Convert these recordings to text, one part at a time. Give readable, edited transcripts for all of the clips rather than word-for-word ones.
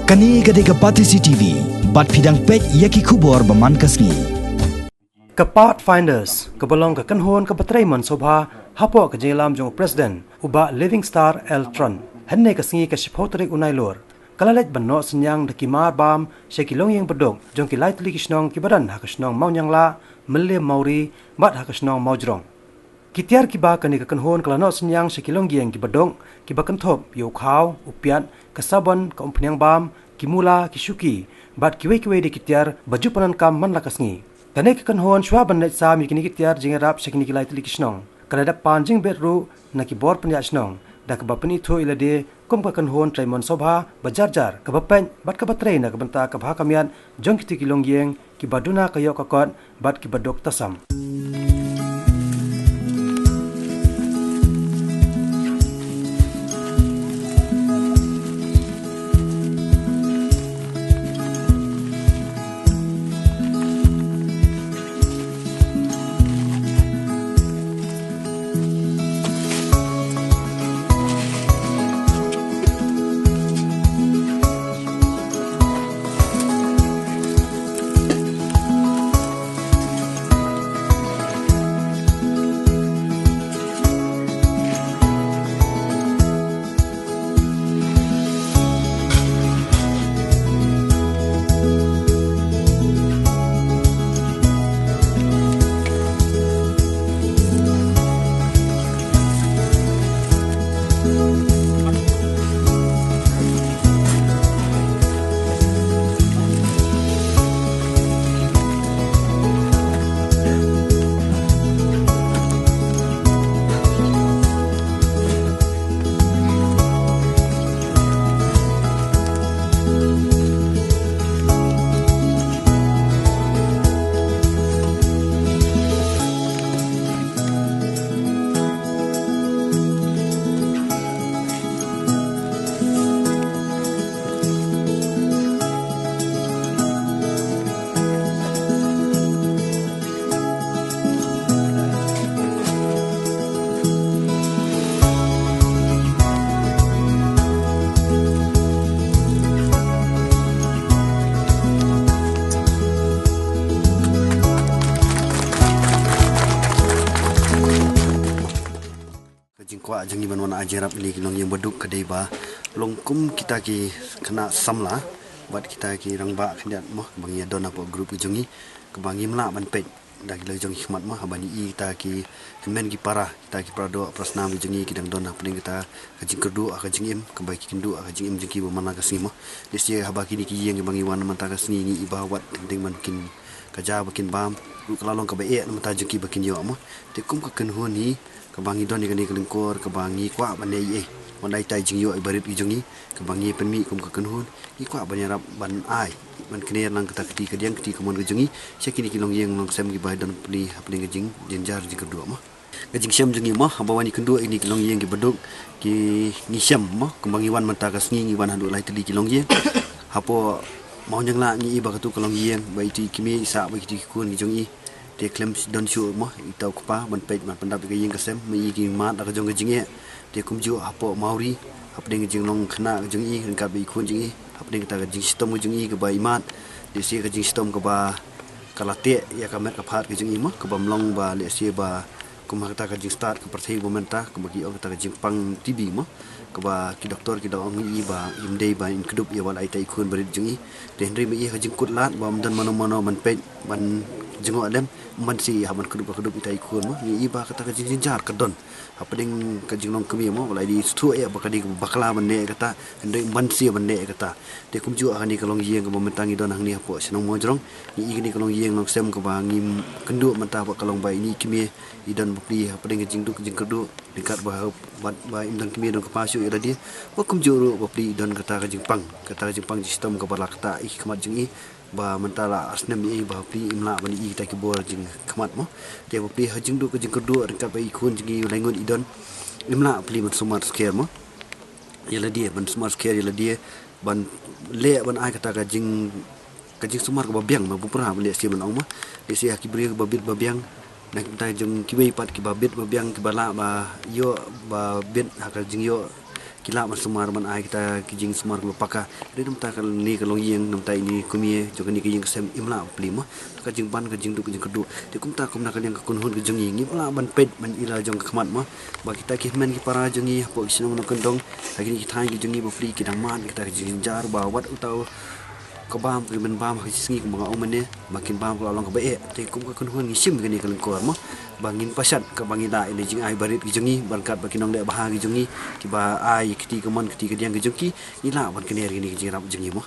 Kani gade ke Patisi TV, bat fidang pek yaki kubor baman kasni. Ke Pathfinders, ke belong ke kenhon ke Patraiman Sobha, hapo ke jelam jong Presiden, uba Living Star Eltron, henne ke singi ke Shipotrik Unailor. Kalalet banno senyang de kimar bam, shekilong yang bedok, jong kilai tuli kisnong kibadan hakasnong mau nyang la, melie mauri, bat hakasnong mau jrong. Kitiar kiba kani ke kenhon kalano senyang shekilong giang kibadong, kiba kentop, yo khaw, upiat, kesabon, ke umpnyang bam, kimula, kisuki, bat kiwe-kiwe di kitiar, baju panan kam man lakasngi. Kani ke kenhon shwa bandet sa mikini kitiar jingarap shekini kilai tuli kisnong. Kalada panjing betru, na kibor penyasnong, da kebapeni tu ilade, kum ke kenhon traimon sobha, bajar-jar, kebapen, bat kebatrai na kebenta kebha kamian, jong kiti kilong giang, kibaduna kayok kakot, bat kibadok tasam. Jingkwa jangi banwana ajarap ini kilong yang beduk kedai ba longkum kita ki kena samla buat kita ki rangba kendat mah bangi don apa grup jungi kebangi mela ban pet dak le jong hikmat mah bani i kita ki kemen ki parah kita ki prado prasna jungi kidang don apa kita kajing kerdu akajing im kebaiki kendu akajing im jengki bamana kasni mah desi habaki ni ki yang bangi wan mata kasni ni ibawat ding makin kaja bakin bam kelalong kebae mata jengki bakin yo mah tekum ke kenhun ni kebangi don ni kelengkor kebangi kwa banai mandai tai jing yo ibarit ujungi kebangi penmi kum ke kenhun i kwa banyarap ban ai ban kene nang kata keti kediang keti kemon ujungi sekini kilong yang nang sem gi bai don pli hapling jing jenjar jing kedua mah gajing sem jungi mah bawani kedua ini kilong yang gi beduk ki ngisem mah kebangi wan mata kasngi ngi wan handu lai teli kilong yang hapo mau nyang la ngi iba katu kilong yang bai ti kimi sa bai ti kun jungi dia klaim don show mah itau kupa ban pet man pendap ke yang kesem mi gi mat ak jong jing dia kumju hapo mauri apa ding jing long khna jing i ka bi khun jing i apa ding ta jing sistem jing i ke bai mat dia si ke jing sistem ke ba kalate ya ka met ka phat ke jing i mah ke bam long ba le si ba kuma ta ka jing start ke perthai momenta ke bagi ok ta jing pang tv mah ke ba ki doktor ki dong i ba imdei ba in kedup ya wal ai tai khun berit jing i den ri mi ka jing kut lat bam dan mano man pet ban jengok adem man si haman kedup itai kun mah ni iba kata ka jing jar kedon apa ding ka jing long kemi mah walai di stu ya bakadi bakla bende kata ndai man si bende kata de kum ju ani kalong yeng ka momentangi don hang ni apo senong mojrong ni igni kalong yeng long sem ka bangi kendu mata apa kalong bai ni kemi idan bukli apa ding jing du jing kedu dekat ba ba imdang kemi don ka pasu ira dia wa kum ju ru bukli don kata ka jing pang sistem ka balak ta ik kamat jing i ba mentala asnem ni ba pi imla bani i ta ki bor jing khamat mo dia ba pi hajing du ke jing kedua ringkat ba i khun jing lengon idon imla pli mat smart scare mo yala dia ban smart scare yala dia ban le ban ai kata ka jing sumar ka babiang ma pura le si ban ong ma dia si ki bri ba bit babiang nak ta jing ki bai pat ki ba bit babiang ki bala ba yo ba bit ha ka jing yo kila man sumar man ai kita kijing sumar ko paka de nam ta kal ni kalong yeng nam ta ini kumie jo ni kijing sem imla plima ka jing ban ka jing du kijing kedu te kum ta kum na kan yang kun hun kijing yeng imla ban pet man ila jong khmat ma ba kita ki men ki para jongi po kisno no kendong lagi ni kita kijing ni bo free kidang man kita kijing jar ba wat utau ko bam ki men bam ki singi ko mga omen ne makin bam ko long ko be te kum ka kun hun ni sim ka ni kan ko ma bangin pasat ke bangin da ini jing ai barit ki jongi berkat bagi nong de bah ki jongi ki ba ai kiti ke mon kiti ke diang ki jongi ila ban kener ni ki jing rap jongi mo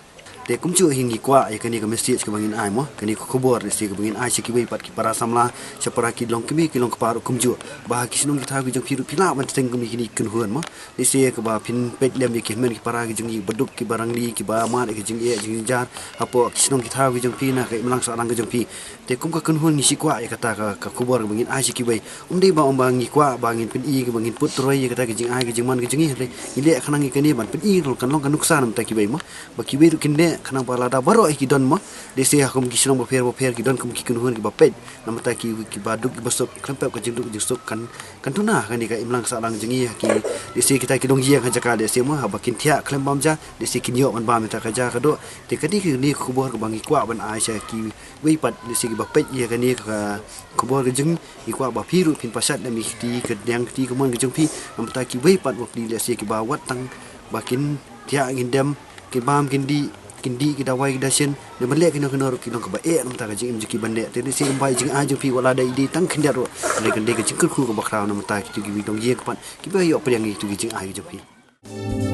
te kum chu hingi kwa ya kani ke mesti ke bangin ai mo kani ko khobor ni ke bangin ai ki bai pat ki para samla chapara ki long ki long par kum ju ba ki sinong ki tha ki jong phiru pila ban teng ki ni kun huan mo ni se ke ba pin pet lem ki men ki para ki jongi beduk ki barang li ki ba ma ki jing e jing jar apo ki sinong ki tha ki jong phi na ke melang sa rang ki jong phi te kum ka kun huan ni si kwa ya kata ka khobor bangin ai ki bai dei ba bangin kwa bangin pin i ke bangin put troi kata ki jing ai ki jing man ki jing le ile khanang ki ni ban pin i kan long kan nuksan nam ta ki bai mo ba ki bai kin ne khanang pala da baro ki don mo de se hakum ki sinong bo fer ki don kum ki kun hun ki ba pet nam ta ki baduk ki basok krempep ka jing du jing sok kan tuna kan ni ka imlang sa lang jing ki de se kita ki dong jiang kan jaka de se mo ba kin thia klem bam ja de se kin yo man ba ta ka ja ka do te ka di ki ni khubor ka bangi kwa ban ai sha ki bai pat de se ki ba pet ye ka ni ka khubor ka jing ki kwa ba phiru pin pasat na mi ti ke yang ti ke mon ke jong phi nam ta ki bai pat wak di le se ki ba wat tang bakin thia ngin dem ki bam kin di ki dawai ki dasen ne balek ki no ki no ka ba e nam ta ka jing ki bande te se bai jing a jong phi wala dai di tang khin ro le kan de ka jing ku ka ba khrau nam ta ki ki dong ye ka pat ki ba yo pa yang ki jing a ki jong phi